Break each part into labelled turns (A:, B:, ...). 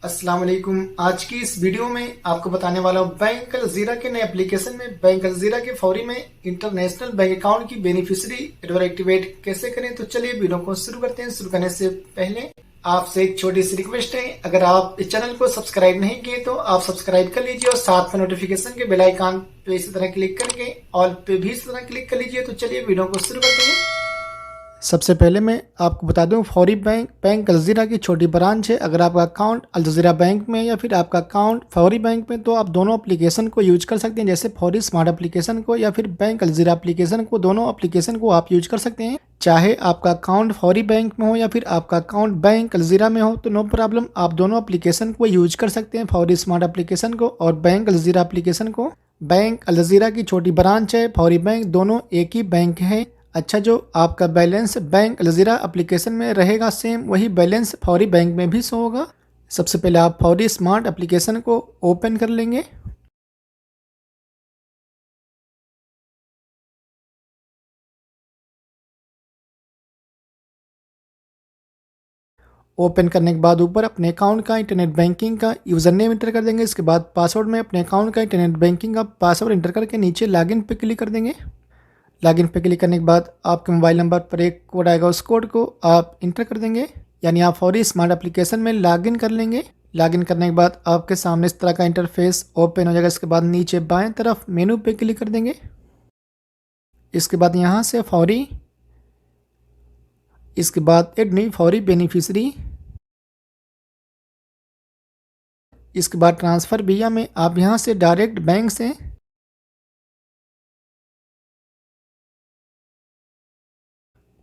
A: अस्सलाम वालेकुम। आज की इस वीडियो में आपको बताने वाला हूँ बैंक अलजीरा के नए एप्लीकेशन में बैंक अलजीरा के फौरी में इंटरनेशनल बैंक अकाउंट की बेनिफिशियरी एडवर एक्टिवेट कैसे करें। तो चलिए वीडियो को शुरू करते हैं। शुरू करने से पहले आपसे एक छोटी सी रिक्वेस्ट है, अगर आप इस चैनल को सब्सक्राइब नहीं किए तो आप सब्सक्राइब कर लीजिए और साथ में नोटिफिकेशन के बेल आइकन पे इसी तरह क्लिक करके ऑल पे भी इसी तरह क्लिक कर लीजिए। तो चलिए वीडियो को शुरू करते हैं। सबसे पहले मैं आपको बता दूं, फौरी बैंक अलजीरा की छोटी ब्रांच है। अगर आपका अकाउंट अलजीरा बैंक में या फिर आपका अकाउंट फौरी बैंक में, तो आप दोनों एप्लीकेशन को यूज कर सकते हैं, जैसे फौरी स्मार्ट एप्लीकेशन को या फिर बैंक अलजीरा एप्लीकेशन को। दोनों एप्लीकेशन को आप यूज कर सकते हैं, चाहे आपका अकाउंट फौरी बैंक में हो या फिर आपका अकाउंट बैंक अलजीरा में हो, तो नो प्रॉब्लम, आप दोनों एप्लीकेशन को यूज कर सकते हैं, फौरी स्मार्ट एप्लीकेशन को और बैंक अलजीरा एप्लीकेशन को। बैंक अलजीरा की छोटी ब्रांच है, फौरी बैंक, दोनों एक ही बैंक है। अच्छा, जो आपका बैलेंस बैंक अलजीरा एप्लीकेशन में रहेगा सेम वही बैलेंस फौरी बैंक में भी शो होगा। सबसे पहले आप फौरी स्मार्ट एप्लीकेशन को ओपन कर लेंगे। ओपन करने के बाद ऊपर अपने अकाउंट का इंटरनेट बैंकिंग का यूज़र नेम इंटर कर देंगे। इसके बाद पासवर्ड में अपने अकाउंट का इंटरनेट बैंकिंग का पासवर्ड इंटर करके नीचे लॉगिन पे क्लिक कर देंगे। लॉगिन पे क्लिक करने के बाद आपके मोबाइल नंबर पर एक कोड आएगा, उस कोड को आप इंटर कर देंगे, यानी आप फौरी स्मार्ट एप्लीकेशन में लॉगिन कर लेंगे। लॉगिन करने के बाद आपके सामने इस तरह का इंटरफेस ओपन हो जाएगा। इसके बाद नीचे बाएं तरफ मेनू पे क्लिक कर देंगे। इसके बाद यहाँ से फौरी, इसके बाद एड न्यू फौरी बेनिफिशियरी, इसके बाद ट्रांसफ़र भैया में आप यहाँ से डायरेक्ट बैंक से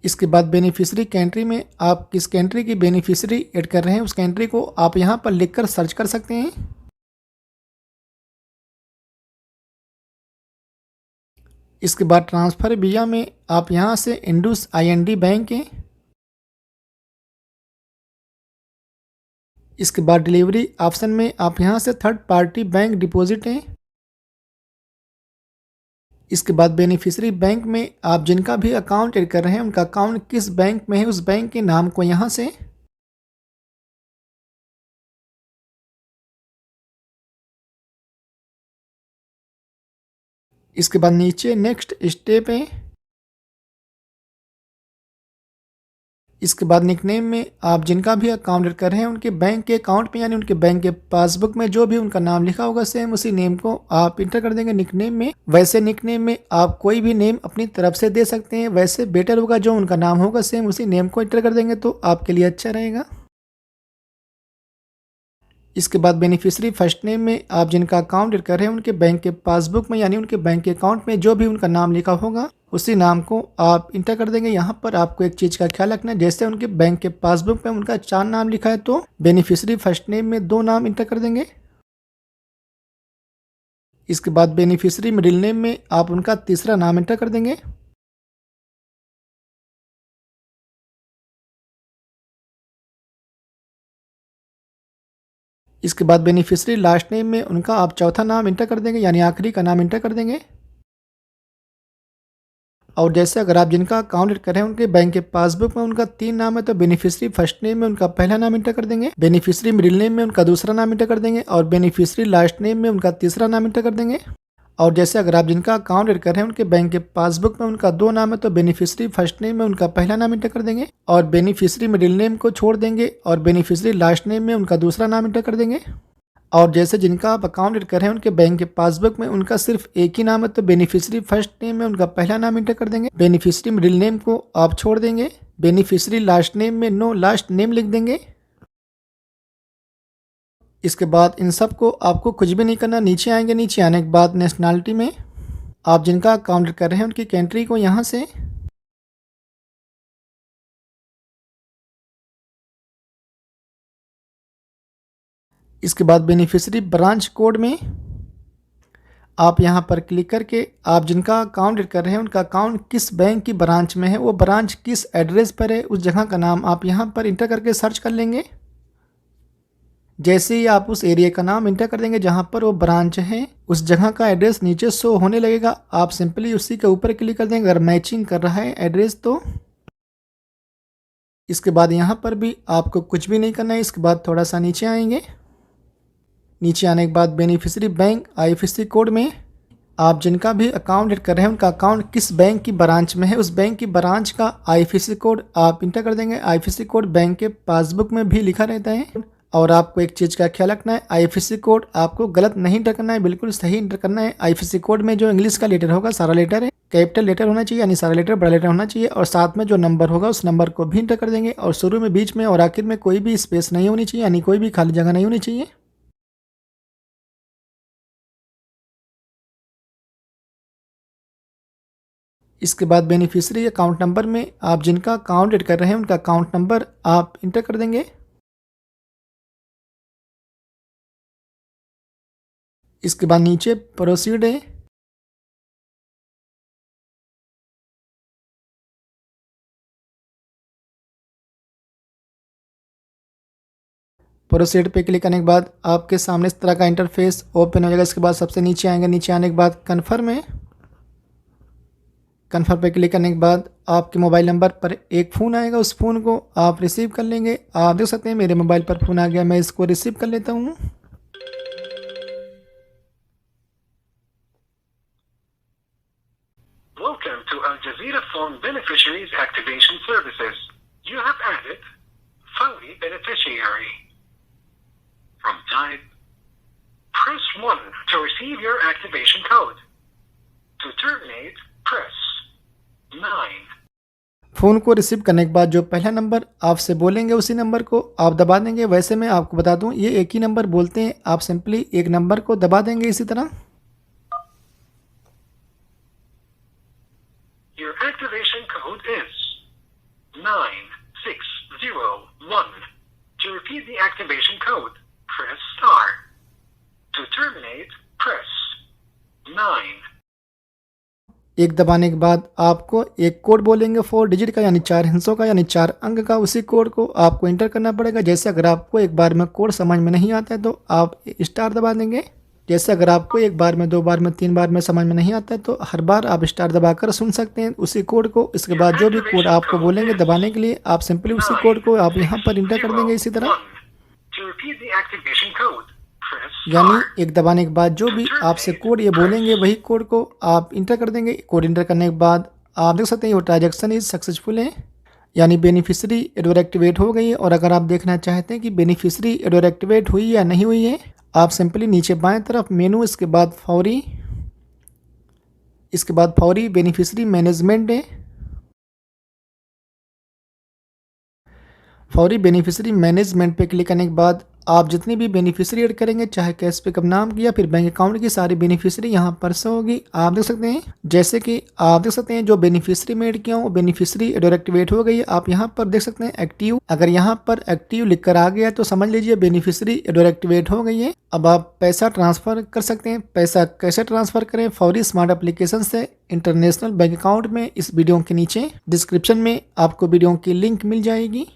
A: इसके बाद बेनिफिशियरी कंट्री में आप किस कंट्री की बेनिफिशियरी ऐड कर रहे हैं उस कंट्री को आप यहाँ पर लिखकर सर्च कर सकते हैं। इसके बाद ट्रांसफ़र भैया में आप यहाँ से इंडस IND बैंक है। इसके बाद डिलीवरी ऑप्शन में आप यहाँ से थर्ड पार्टी बैंक डिपॉजिट हैं। इसके बाद बेनिफिशियरी बैंक में आप जिनका भी अकाउंट ऐड कर रहे हैं उनका अकाउंट किस बैंक में है उस बैंक के नाम को यहाँ से, इसके बाद नीचे नेक्स्ट स्टेप है। इसके बाद निकनेम में आप जिनका भी अकाउंट ऐड कर रहे हैं उनके बैंक के अकाउंट में, यानी उनके बैंक के पासबुक में जो भी उनका नाम लिखा होगा सेम उसी नेम को आप इंटर कर देंगे निकनेम में। वैसे निकनेम में आप कोई भी नेम अपनी तरफ से दे सकते हैं, वैसे बेटर होगा जो उनका नाम होगा सेम उसी नेम को इंटर कर देंगे तो आपके लिए अच्छा रहेगा। इसके बाद बेनिफिशियरी फर्स्ट नेम में आप जिनका अकाउंट ऐड कर रहे हैं उनके बैंक के पासबुक में, यानी उनके बैंक के अकाउंट में जो भी उनका नाम लिखा होगा उसी नाम को आप इंटर कर देंगे। यहाँ पर आपको एक चीज़ का ख्याल रखना है, जैसे उनके बैंक के पासबुक में उनका 4 नाम लिखा है तो बेनिफिशियरी फर्स्ट नेम में 2 नाम इंटर कर देंगे। इसके बाद बेनिफिशियरी मिडिल नेम में आप उनका तीसरा नाम इंटर कर देंगे। इसके बाद बेनिफिशियरी लास्ट नेम में उनका आप चौथा नाम इंटर कर देंगे, यानी आखिरी का नाम इंटर कर देंगे। और जैसे अगर आप जिनका अकाउंट ऐड कर रहे हैं उनके बैंक के पासबुक में उनका 3 नाम है तो बेनिफिशियरी फर्स्ट नेम में उनका पहला नाम इंटर कर देंगे, बेनिफिशियरी मिडिल नेम में उनका दूसरा नाम इंटर कर देंगे और बेनिफिशियरी लास्ट नेम में उनका तीसरा नाम इंटर कर देंगे। और जैसे अगर आप जिनका अकाउंट ऐड कर रहे हैं उनके बैंक के पासबुक में उनका 2 नाम है तो बेनिफिशियरी फर्स्ट नेम में उनका पहला नाम इंटर कर देंगे और बेनिफिशियरी मिडिल नेम को छोड़ देंगे और बेनिफिशियरी लास्ट नेम में उनका दूसरा नाम इंटर कर देंगे। और जैसे जिनका आप अकाउंट ऐड कर रहे हैं उनके बैंक के पासबुक में उनका सिर्फ एक ही नाम है तो बेनिफिशियरी फर्स्ट नेम में उनका पहला नाम इंटर कर देंगे, बेनिफिशियरी मिडिल नेम को आप छोड़ देंगे, बेनिफिशियरी लास्ट नेम में नो लास्ट नेम लिख देंगे। इसके बाद इन सब को आपको कुछ भी नहीं करना, नीचे आएंगे। नीचे आने के बाद नेशनैलिटी में आप जिनका अकाउंट ऐड कर रहे हैं उनकी कंट्री को यहाँ से, इसके बाद बेनिफिशियरी ब्रांच कोड में आप यहाँ पर क्लिक करके आप जिनका अकाउंट ऐड कर रहे हैं उनका अकाउंट किस बैंक की ब्रांच में है, वो ब्रांच किस एड्रेस पर है, उस जगह का नाम आप यहाँ पर इंटर करके सर्च कर लेंगे। जैसे ही आप उस एरिया का नाम इंटर कर देंगे जहाँ पर वो ब्रांच है उस जगह का एड्रेस नीचे शो होने लगेगा, आप सिंपली उसी के ऊपर क्लिक कर देंगे अगर मैचिंग कर रहा है एड्रेस तो। इसके बाद यहाँ पर भी आपको कुछ भी नहीं करना है। इसके बाद थोड़ा सा नीचे आएंगे। नीचे आने के बाद बेनिफिशियरी बैंक आईएफएससी कोड में आप जिनका भी अकाउंट ऐड कर रहे हैं उनका अकाउंट किस बैंक की ब्रांच में है, उस बैंक की ब्रांच का आईएफएससी कोड आप इंटर कर देंगे। आईएफएससी कोड बैंक के पासबुक में भी लिखा रहता है। और आपको एक चीज़ का ख्याल रखना है, आईएफएससी कोड आपको गलत नहीं इंटर करना है, बिल्कुल सही इंटर करना है। आईएफएससी कोड में जो इंग्लिश का लेटर होगा सारा लेटर है, कैपिटल लेटर होना चाहिए, यानी सारा लेटर बड़ा लेटर होना चाहिए। और साथ में जो नंबर होगा उस नंबर को भी इंटर कर देंगे। और शुरू में, बीच में और आखिर में कोई भी स्पेस नहीं होनी चाहिए, यानी कोई भी खाली जगह नहीं होनी चाहिए। इसके बाद बेनिफिशियरी अकाउंट नंबर में आप जिनका अकाउंट ऐड कर रहे हैं उनका अकाउंट नंबर आप इंटर कर देंगे। इसके बाद नीचे प्रोसीड है। प्रोसीड पे क्लिक करने के बाद आपके सामने इस तरह का इंटरफेस ओपन हो जाएगा। इसके बाद सबसे नीचे आएंगे, नीचे आने के बाद कन्फर्म है। कन्फर्म पे क्लिक करने के बाद आपके मोबाइल नंबर पर एक फ़ोन आएगा, उस फ़ोन को आप रिसीव कर लेंगे। आप देख सकते हैं मेरे मोबाइल पर फ़ोन आ गया, मैं इसको रिसीव कर लेता हूँ।
B: Welcome to Al Jazeera Phone Beneficiaries Activation Services. You have added Fawzi beneficiary. From type, press 1 to receive your activation code. To terminate, press 9.
A: Phone को रिसीव करने के बाद जो पहला नंबर आपसे बोलेंगे उसी नंबर को आप दबा देंगे। वैसे मैं आपको बता दूं ये एक ही नंबर बोलते हैं, आप सिंपली एक नंबर को दबा देंगे इसी तरह।
B: Your activation code is 9601. To repeat the activation code, press star. To terminate, press 9.
A: एक दबाने के बाद आपको एक कोड बोलेंगे 4 डिजिट का, यानी 4 हिस्सों का, यानी 4 अंक का। उसी कोड को आपको इंटर करना पड़ेगा। जैसे अगर आपको एक बार में कोड समझ में नहीं आता है तो आप स्टार दबा देंगे। जैसे अगर आपको एक बार में, 2 बार में, 3 बार में समझ में नहीं आता है तो हर बार आप स्टार दबाकर सुन सकते हैं उसी कोड को। इसके बाद जो भी कोड आपको बोलेंगे दबाने के लिए आप सिंपली उसी कोड को आप यहाँ पर इंटर कर देंगे इसी तरह।
B: To repeat the activation code, press
A: यानी
B: star.
A: एक दबाने के बाद जो भी आपसे कोड ये बोलेंगे वही कोड को आप इंटर कर देंगे। कोड इंटर करने के बाद आप देख सकते हैं ये ट्रांजैक्शन इज सक्सेसफुल है, यानी बेनिफिशियरी एडोर एक्टिवेट हो गई है। और अगर आप देखना चाहते हैं कि बेनिफिशियरी एडोर एक्टिवेट हुई या नहीं हुई है, आप सिंपली नीचे बाएं तरफ मेनू, इसके बाद फौरी, इसके बाद फौरी बेनिफिशियरी मैनेजमेंट है। फौरी बेनिफिशियरी मैनेजमेंट पे क्लिक करने के बाद आप जितनी भी बेनिफिशियरी ऐड करेंगे, चाहे कैश पिकअप नाम की या फिर बैंक अकाउंट की, सारी बेनिफिशियरी यहाँ पर शो होगी। आप देख सकते हैं, जैसे कि आप देख सकते हैं जो बेनिफिशियरी में ऐड किया हूँ वो बेनिफिशियरी एडोर एक्टिवेट हो गई है। आप यहाँ पर देख सकते हैं एक्टिव, अगर यहाँ पर एक्टिव लिख कर आ गया तो समझ लीजिए बेनिफिशियरी एडोर एक्टिवेट हो गई है। अब आप पैसा ट्रांसफर कर सकते हैं। पैसा कैसे ट्रांसफर करें? फौरी स्मार्ट एप्लीकेशन से इंटरनेशनल बैंक अकाउंट में। इस वीडियो के नीचे डिस्क्रिप्शन में आपको वीडियो की लिंक मिल जाएगी।